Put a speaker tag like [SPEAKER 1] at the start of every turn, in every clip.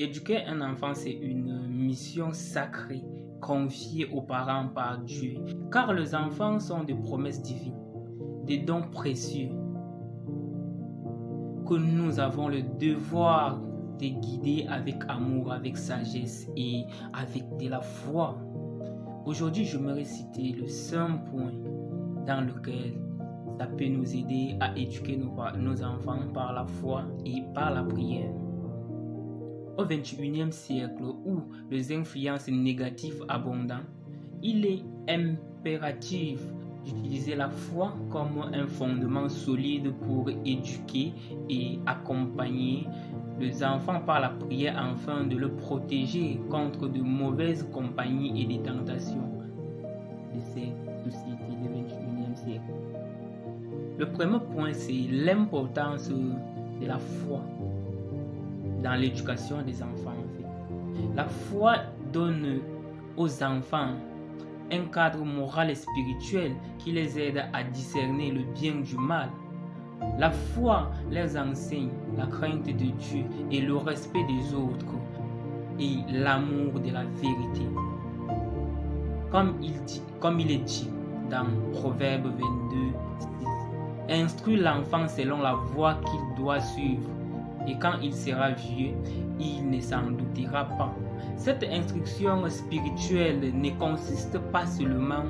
[SPEAKER 1] Éduquer un enfant, c'est une mission sacrée confiée aux parents par Dieu, car les enfants sont des promesses divines, des dons précieux que nous avons le devoir de guider avec amour, avec sagesse et avec de la foi. Aujourd'hui, je me citer le seul point dans lequel ça peut nous aider à éduquer nos enfants par la foi et par la prière. Au XXIe siècle, où les influences négatives abondent, il est impératif d'utiliser la foi comme un fondement solide pour éduquer et accompagner les enfants par la prière afin de les protéger contre de mauvaises compagnies et des tentations de ces sociétés du XXIe siècle. Le premier point, c'est l'importance de la foi dans l'éducation des enfants. La foi donne aux enfants un cadre moral et spirituel qui les aide à discerner le bien du mal. La foi les enseigne la crainte de Dieu et le respect des autres et l'amour de la vérité. Comme il est dit dans Proverbe 22, 6, instruis l'enfant selon la voie qu'il doit suivre, et quand il sera vieux, il ne s'en doutera pas. Cette instruction spirituelle ne consiste pas seulement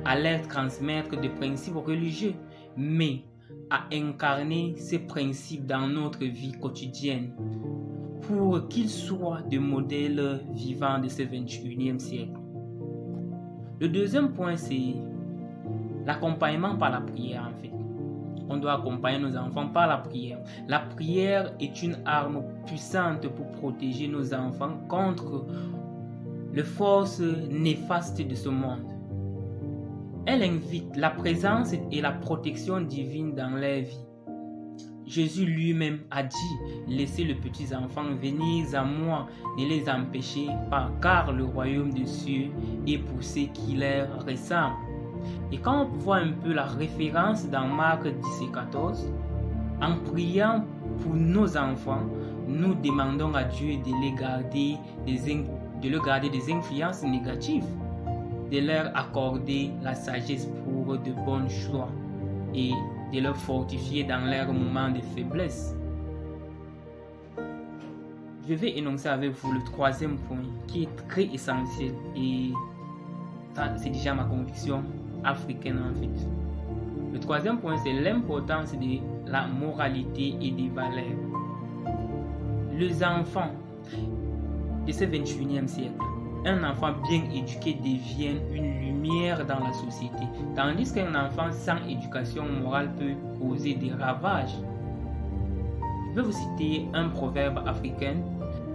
[SPEAKER 1] à leur transmettre des principes religieux, mais à incarner ces principes dans notre vie quotidienne pour qu'ils soient des modèles vivants de ce 21e siècle. Le deuxième point, c'est l'accompagnement par la prière en fait. On doit accompagner nos enfants par la prière. La prière est une arme puissante pour protéger nos enfants contre les forces néfastes de ce monde. Elle invite la présence et la protection divine dans leur vie. Jésus lui-même a dit, laissez les petits enfants venir à moi, ne les empêchez pas, car le royaume des cieux est pour ceux qui leur ressemblent. Et quand on voit un peu la référence dans Marc 10:14, en priant pour nos enfants, nous demandons à Dieu de les garder des influences négatives, de leur accorder la sagesse pour de bons choix et de leur fortifier dans leurs moments de faiblesse. Je vais énoncer avec vous le troisième point qui est très essentiel et ça, c'est déjà ma conviction africaine en fait. Le troisième point, c'est l'importance de la moralité et des valeurs. Les enfants de ce 21e siècle, un enfant bien éduqué devient une lumière dans la société, tandis qu'un enfant sans éducation morale peut causer des ravages. Je vais vous citer un proverbe africain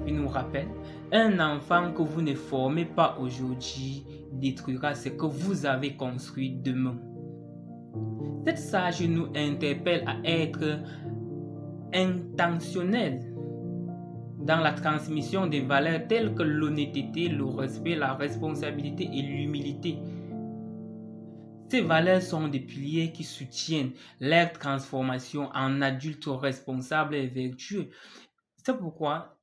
[SPEAKER 1] qui nous rappelle: un enfant que vous ne formez pas aujourd'hui détruira ce que vous avez construit demain. Cette sage nous interpelle à être intentionnels dans la transmission des valeurs telles que l'honnêteté, le respect, la responsabilité et l'humilité. Ces valeurs sont des piliers qui soutiennent leur transformation en adultes responsables et vertueux. C'est pourquoi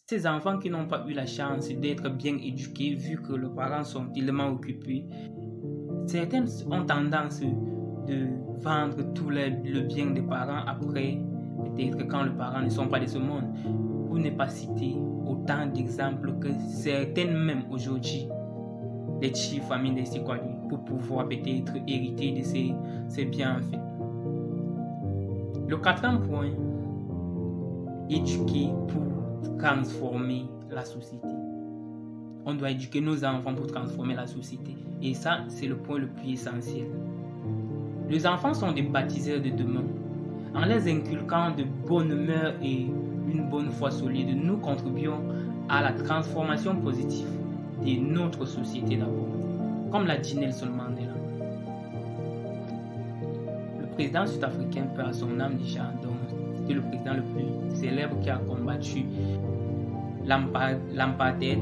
[SPEAKER 1] ces enfants qui n'ont pas eu la chance d'être bien éduqués, vu que leurs parents sont tellement occupés, certains ont tendance de vendre tout le bien des parents après, peut-être quand les parents ne sont pas de ce monde. Pour ne pas citer autant d'exemples que certaines même aujourd'hui, des chiffres familles des citoyens, pour pouvoir peut-être hériter de ces biens en fait. Le quatrième point, éduquer pour transformer la société. On doit éduquer nos enfants pour transformer la société. Et ça, c'est le point le plus essentiel. Les enfants sont des baptiseurs de demain. En les inculquant de bonne humeur et une bonne foi solide, nous contribuons à la transformation positive de notre société d'abord. Comme l'a dit Nelson Mandela. Le président sud-africain, paix à son âme déjà, donc c'était le président le plus célèbre qui a combattu l'apartheid.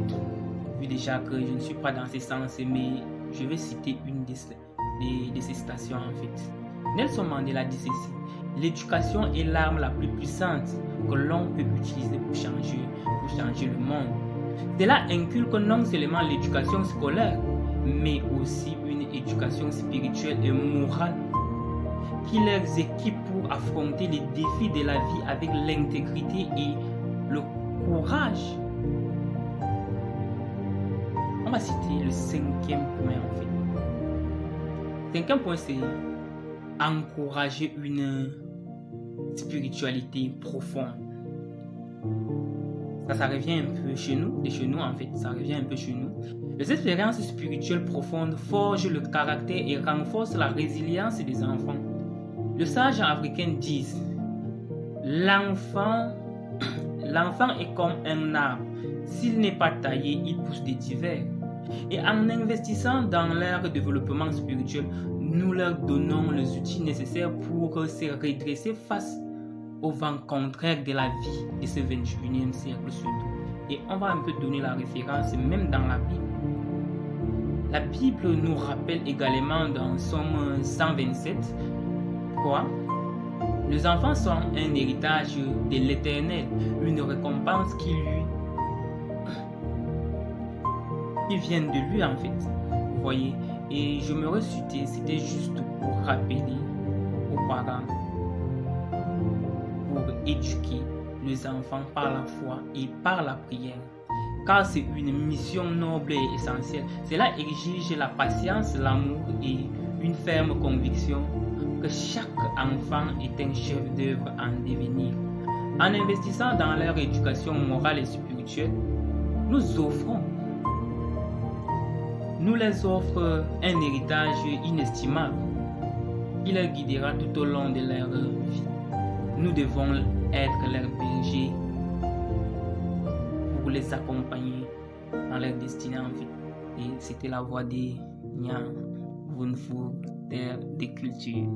[SPEAKER 1] Vu déjà que je ne suis pas dans ce sens, mais je vais citer une de ces citations en fait. Nelson Mandela dit ceci: L'éducation est l'arme la plus puissante que l'on peut utiliser pour changer le monde. Cela inculque non seulement l'éducation scolaire, mais aussi une éducation spirituelle et morale qui les équipe pour affronter les défis de la vie avec l'intégrité et le courage. On va citer le 5e point en fait. 5e point, c'est encourager une spiritualité profonde. Ça revient un peu chez nous, en fait, ça revient un peu chez nous. Les expériences spirituelles profondes forgent le caractère et renforcent la résilience des enfants. Les sages africains disent: l'enfant est comme un arbre. S'il n'est pas taillé, il pousse des divers. Et en investissant dans leur développement spirituel, nous leur donnons les outils nécessaires pour se redresser face au vent contraire de la vie de ce 21e siècle surtout. Et on va un peu donner la référence même dans la Bible. La Bible nous rappelle également dans Somme 127 quoi? Les enfants sont un héritage de l'Éternel, une récompense qui vient de lui en fait. Vous voyez? Et je me ressuscitais, c'était juste pour rappeler aux parents, pour éduquer les enfants par la foi et par la prière. Car c'est une mission noble et essentielle. Cela exige la patience, l'amour et une ferme conviction que chaque enfant est un chef d'œuvre en devenir. En investissant dans leur éducation morale et spirituelle, nous les offrons un héritage inestimable qui les guidera tout au long de leur vie. Nous devons être leurs bergers pour les accompagner dans leur destinée en fait. Et c'était la voix des Nya Vunfu, terre des cultures.